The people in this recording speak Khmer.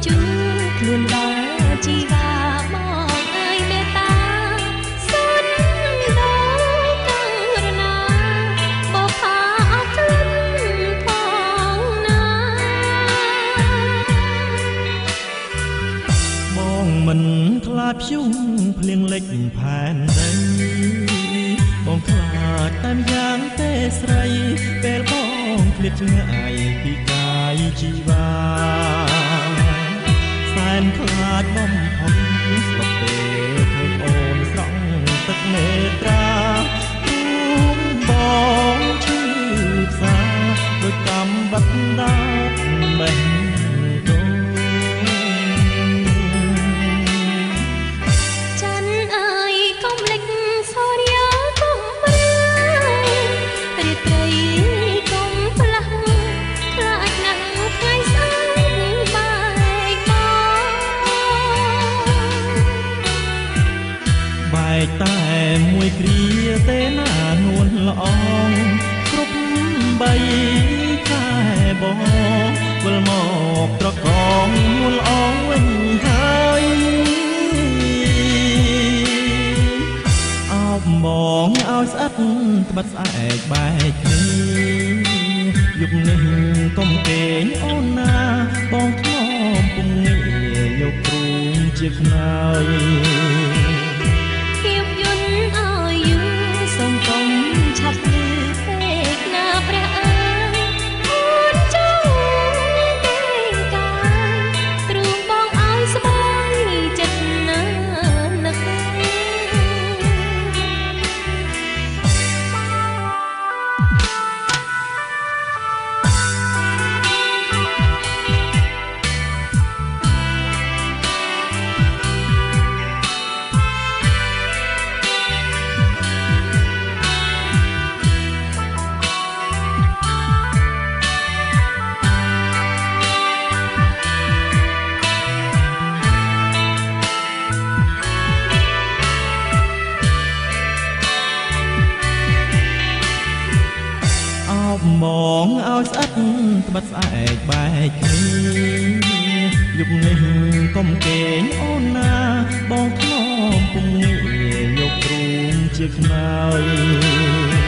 ជឿខ្លួនដល់ជីវាមកឲ្យមេត្តាសុនដល់ករណាបផាអត់លឹងផងណាបងមិនខ្លាចព្យុះភ្លៀងលិចផែនដីបងខ្លាចតែម្យ៉ាងទេស្រីពេលបងឃ្លាតឆ្ងាយពីកាយជីវាសែនខ្លាចបំផុតស្រុកពេលឃើញអូនស្រង់ទឹកមេត្រារូបបងឈឺផ្សាដូចកំបាត់ដាត់បេះដូងតែមួយគ្រាទេណានួនល្អងគ្រប់បីខែបងវិលមកត្រកងនួនល្អងវិញហើយអោបបងឲ្យស្អិតត្បិតស្អែកបែកគ្នាយប់នេះកុំគេងអូនណាបងធ្នមពុំងាយកទ្រូងជាខ្នើយសូមកុំឆាប់លឺពេកណាព្រះអើយអូនចង់តែងកាយទ្រូងបងឲ្យស្បាយចិត្តណាស់នឹកបងឲ្យស្អិតត្បិតស្អែកបែកគ្នាយប់នេះកុំគេងអូនណាបងធ្នមពុំងាយកទ្រូងជាខ្នើយ